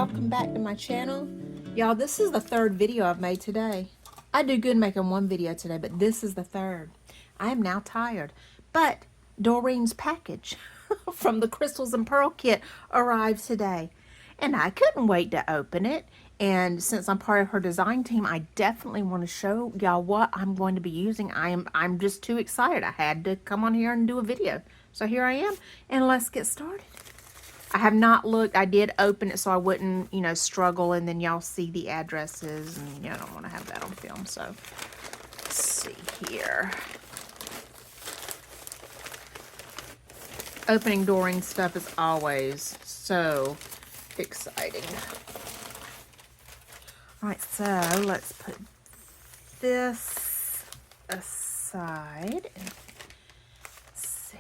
welcome back to my channel. Y'all, this is the third video I've made today. I do good making one video today, but this is the third. I am now tired, but Doreen's package from the Crystals and Pearl kit arrived today, and I couldn't wait to open it. And since I'm part of her design team, I definitely want to show y'all what I'm going to be using. I'm just too excited. I had to come on here and do a video. So here I am, and let's get started. I have not looked. I did open it so I wouldn't, struggle, and then y'all see the addresses, and I don't want to have that on film. So let's see here. Opening Doreen stuff is always so exciting. All right, so let's put this aside and see.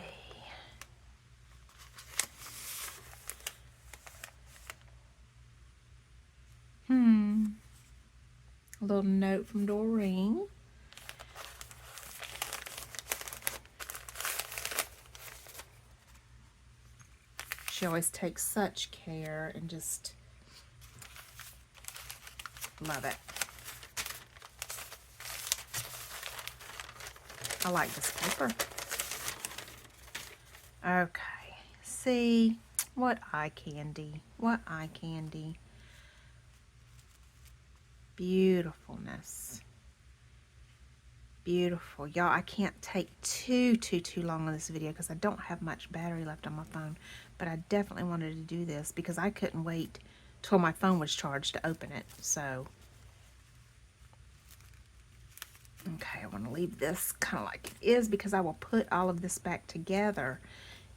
A little note from Doreen. She always takes such care and just love it. I like this paper. Okay, see, what eye candy, what eye candy. Beautifulness. Beautiful. Y'all, I can't take too long on this video because I don't have much battery left on my phone, but I definitely wanted to do this because I couldn't wait till my phone was charged to open it. So, okay, I want to leave this kind of like it is because I will put all of this back together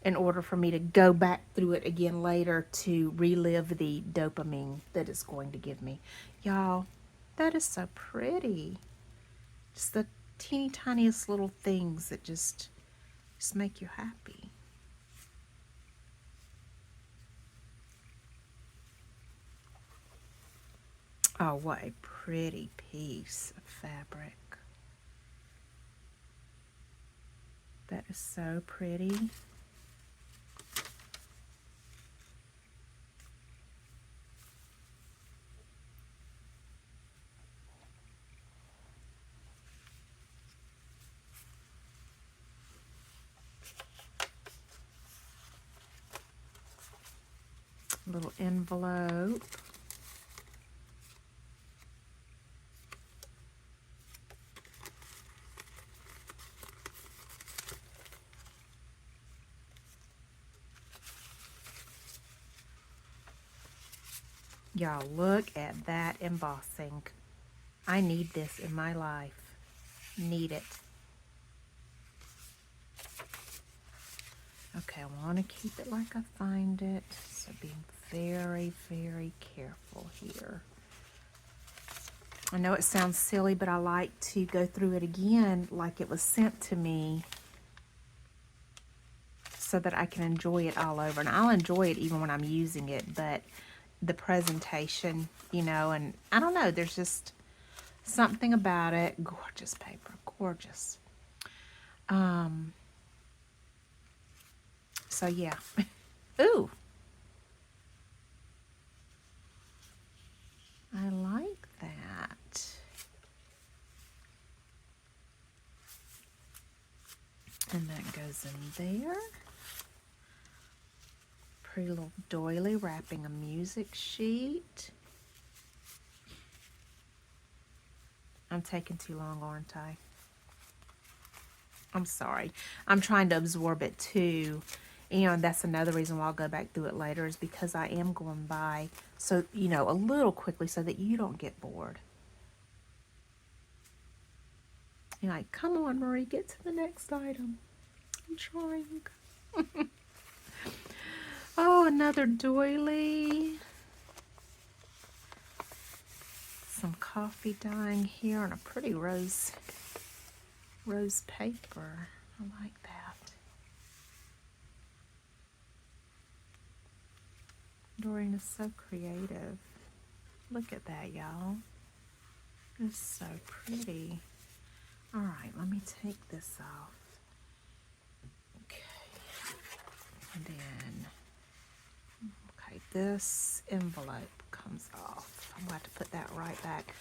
in order for me to go back through it again later to relive the dopamine that it's going to give me. Y'all, that is so pretty. Just the teeny tiniest little things that just make you happy. Oh, what a pretty piece of fabric. That is so pretty. Little envelope. Y'all, look at that embossing. I need this in my life. Need it. Okay, I want to keep it like I find it. So being very, very careful here. I know it sounds silly, but I like to go through it again like it was sent to me so that I can enjoy it all over. And I'll enjoy it even when I'm using it, but the presentation, and I don't know, there's just something about it. Gorgeous paper, gorgeous. So yeah. Ooh. I like that. And that goes in there. Pretty little doily wrapping a music sheet. I'm taking too long, aren't I? I'm sorry. I'm trying to absorb it too. And that's another reason why I'll go back through it later is because I am going by, so, a little quickly so that you don't get bored. You're like, come on, Marie, get to the next item. I'm trying. Oh, another doily. Some coffee dyeing here on a pretty rose paper. I like that. Doreen is so creative. Look at that, y'all. It's so pretty. All right, let me take this off. Okay. And then, okay, this envelope. comes off. I'm going to have to put that right back.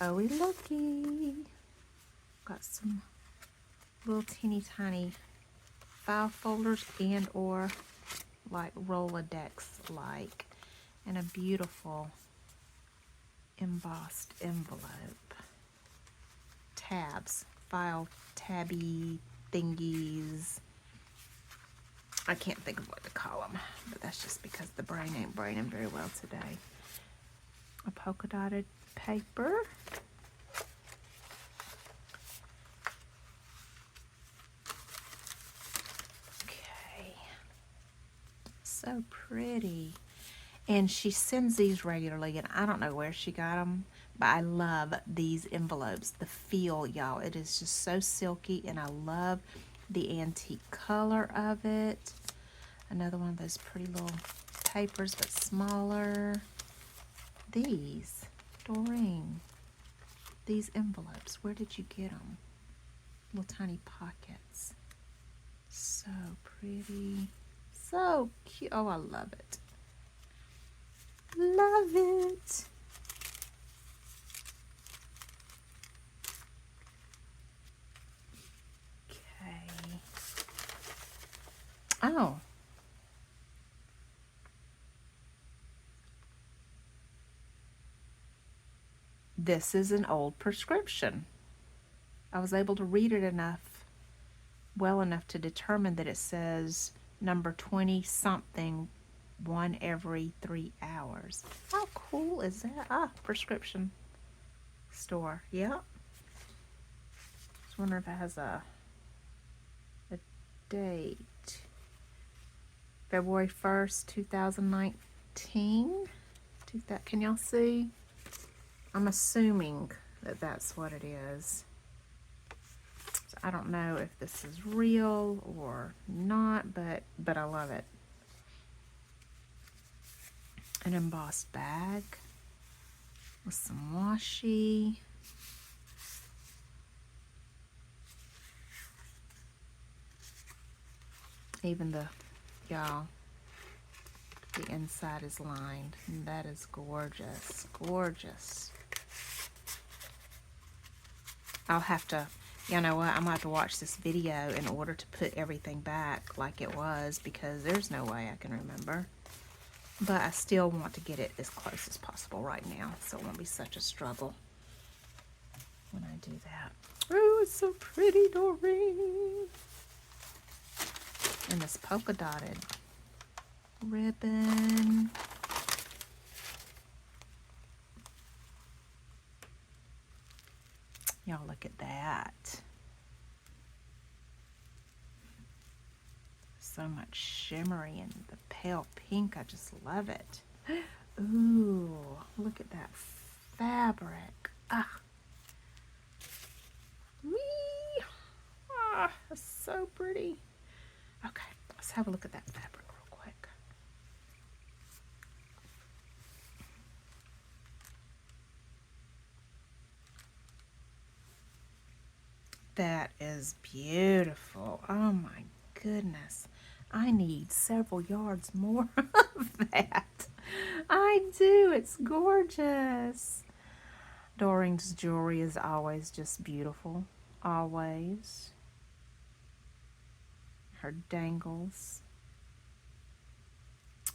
Oh, we looky. Got some little teeny tiny file folders and or like Rolodex like, and a beautiful embossed envelope. Tabs, file tabby thingies. I can't think of what to call them, but that's just because the brain ain't braining very well today. A polka dotted paper. Okay. So pretty. And she sends these regularly, and I don't know where she got them, but I love these envelopes. The feel, y'all, it is just so silky, and I love the antique color of it. Another one of those pretty little papers, but smaller. These, Doreen, these envelopes, where did you get them? Little tiny pockets. So pretty, so cute. Oh, I love it. Love it. Okay. Oh. This is an old prescription. I was able to read it well enough to determine that it says number 20 something, 1 every 3 hours. How cool is that? Ah, prescription store. Yep. I was wondering if it has a date. February 1st, 2019. Can y'all see? I'm assuming that that's what it is. So I don't know if this is real or not, but I love it. An embossed bag with some washi. Even y'all, the inside is lined. And that is gorgeous, gorgeous. I'll have to, you know what, I'm gonna have to watch this video in order to put everything back like it was, because there's no way I can remember. But I still want to get it as close as possible right now, so it won't be such a struggle when I do that. Oh, it's so pretty, Doreen. And this polka dotted ribbon. Y'all look at that. So much shimmery and the pale pink. I just love it. Ooh, look at that fabric. Ah. Whee! Ah, that's so pretty. Okay, let's have a look at that fabric real quick. That is beautiful. Oh my goodness. I need several yards more of that. I do. It's gorgeous. Doreen's jewelry is always just beautiful. Always. Her dangles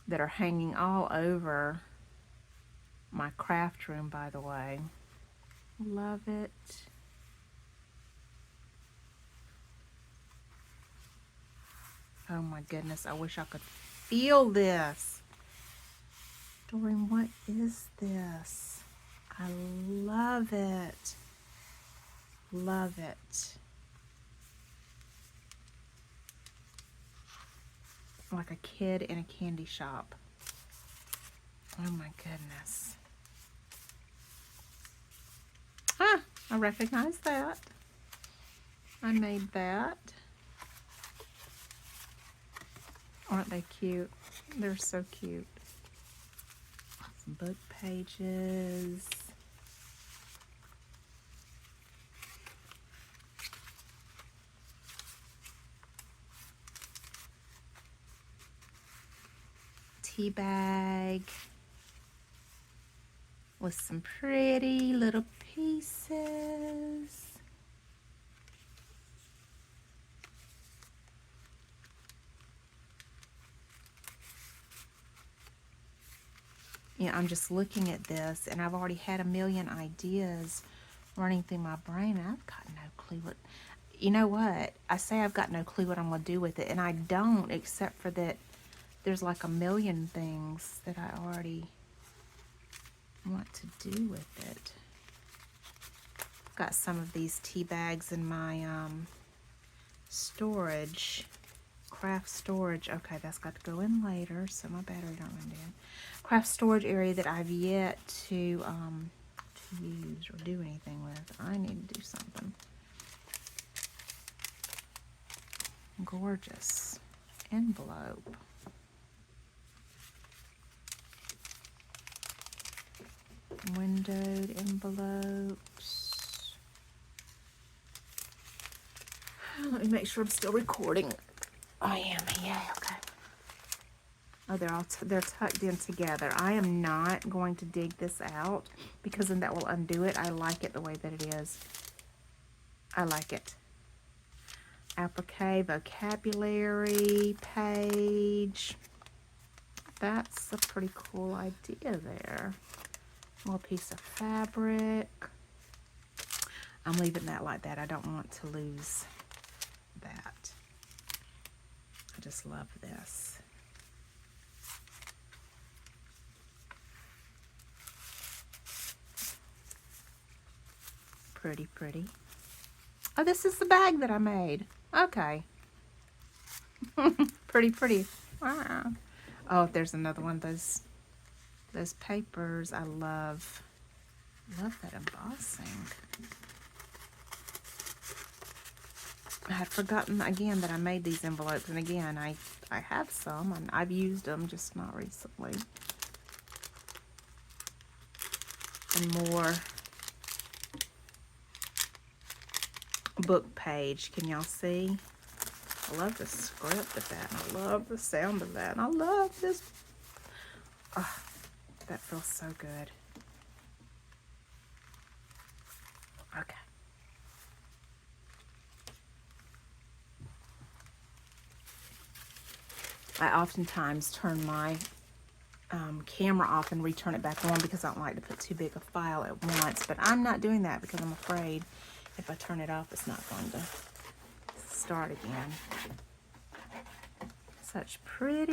that are hanging all over my craft room, by the way. Love it. Oh my goodness, I wish I could feel this. Doreen, what is this? I love it. Love it. Like a kid in a candy shop. Oh my goodness. Ah, I recognize that. I made that. Aren't they cute? They're so cute. Some book pages. Tea bag. with some pretty little pieces. Yeah, I'm just looking at this, and I've already had a million ideas running through my brain. I've got no clue what, you know what? I say I've got no clue what I'm going to do with it, and I don't, except for that there's like a million things that I already want to do with it. I've got some of these tea bags in my storage, craft storage. Okay, that's got to go in later, so my battery don't run down. Craft storage area that I've yet to use or do anything with. I need to do something. Gorgeous envelope. Windowed envelopes. Let me make sure I'm still recording. I am. Yeah. Okay. Oh, they're tucked in together. I am not going to dig this out because then that will undo it. I like it the way that it is. I like it. Applique vocabulary page. That's a pretty cool idea there. A little piece of fabric. I'm leaving that like that. I don't want to lose that. I just love this. Pretty, pretty. Oh, this is the bag that I made. Okay. Pretty, pretty. Wow. Oh, there's another one of those papers. I love that embossing. I had forgotten again that I made these envelopes, and again, I have some, and I've used them, just not recently. And more book page. Can y'all see? I love the script of that, and I love the sound of that, and I love this. Oh, that feels so good. Okay. I oftentimes turn my camera off and return it back on because I don't like to put too big a file at once, but I'm not doing that because I'm afraid if I turn it off, it's not going to start again. Such pretties.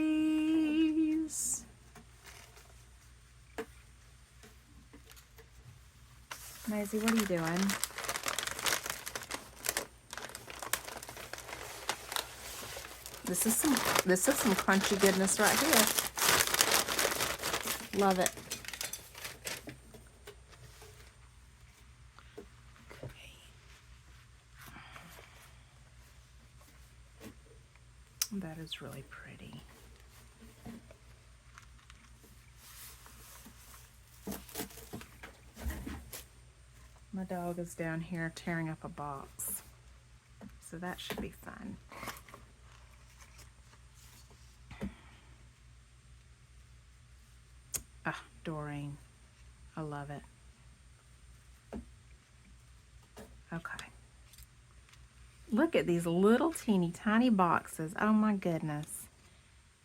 Maisie, what are you doing? This is some crunchy goodness right here. Love it. Okay. That is really pretty. My dog is down here tearing up a box, so that should be fun. Ah, Doreen. I love it. Okay. Look at these little teeny tiny boxes. Oh my goodness.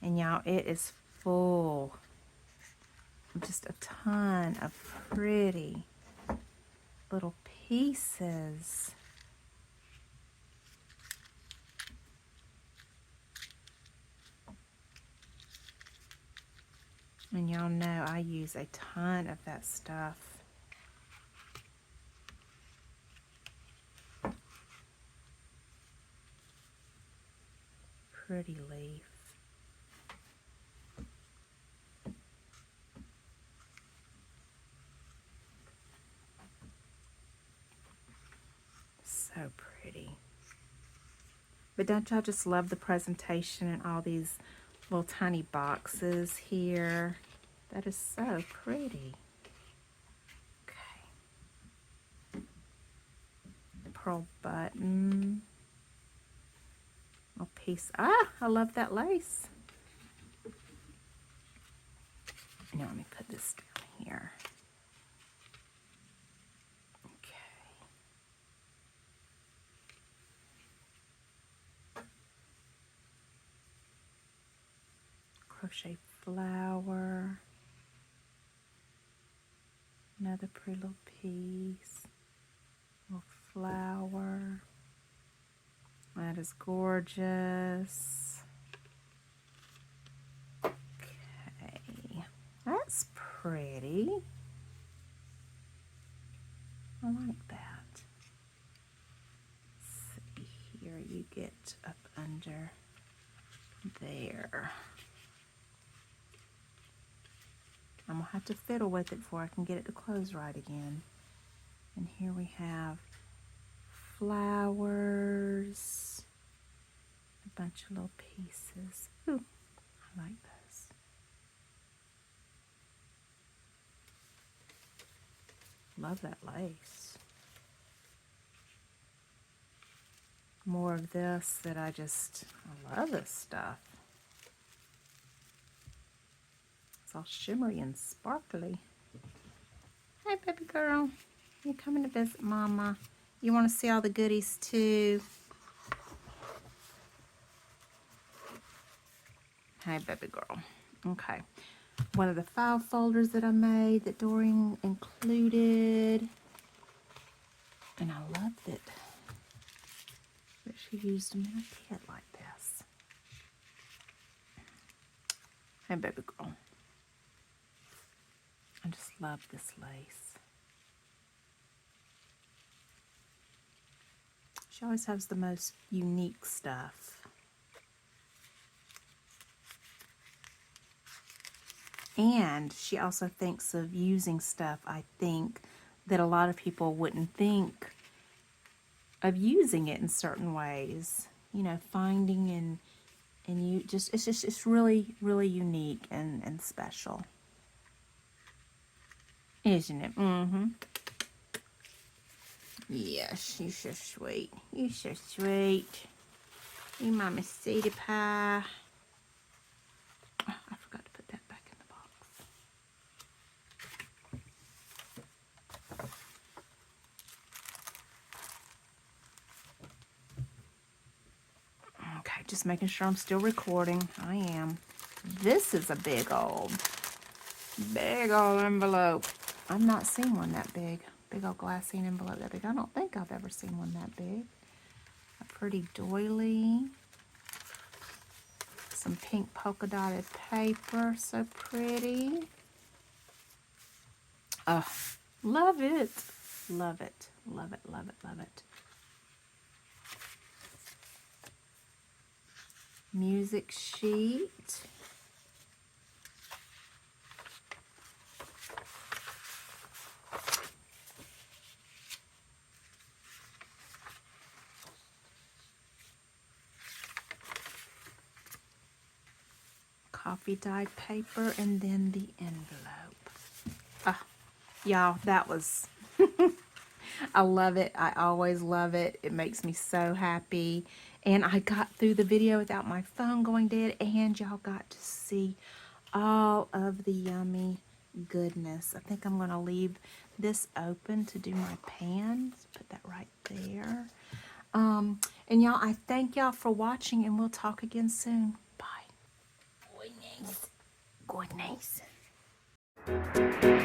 And y'all, it is full of just a ton of pretty little pieces. And y'all know I use a ton of that stuff. Pretty leaf. So pretty. But don't y'all just love the presentation and all these little tiny boxes here? That is so pretty. Okay. Pearl button. A piece. Ah, I love that lace. Now let me put this down here. crochet flower. Another pretty little piece. Little flower. That is gorgeous. Okay. That's pretty. I like that. Let's see here. You get up under there. I'm going to have to fiddle with it before I can get it to close right again. And here we have flowers, a bunch of little pieces. Ooh, I like those. Love that lace. More of this that I love this stuff. It's all shimmery and sparkly. Hey, baby girl. You coming to visit Mama? You want to see all the goodies too? Hey, baby girl. Okay. One of the file folders that I made that Doreen included. And I loved it. That she used them in a kit like this. Hey, baby girl. I just love this lace. She always has the most unique stuff. And she also thinks of using stuff, I think, that a lot of people wouldn't think of using it in certain ways. You know, finding and you just, it's really, really unique and special. Isn't it? Mm-hmm. Yes, you're so sweet. You're so sweet. You Mama Sadie Pie. Oh, I forgot to put that back in the box. Okay, just making sure I'm still recording. I am. This is a big old envelope. I've not seen one that big. Big old glassine envelope that big. I don't think I've ever seen one that big. A pretty doily. Some pink polka dotted paper. So pretty. Oh, love it. Love it. Love it, love it, love it. Music sheet. Coffee dyed paper, and then the envelope. Ah, y'all, that was, I love it. I always love it. It makes me so happy. And I got through the video without my phone going dead, and y'all got to see all of the yummy goodness. I think I'm going to leave this open to do my pans. Put that right there. And y'all, I thank y'all for watching, and we'll talk again soon. Bye. Good night. Good night.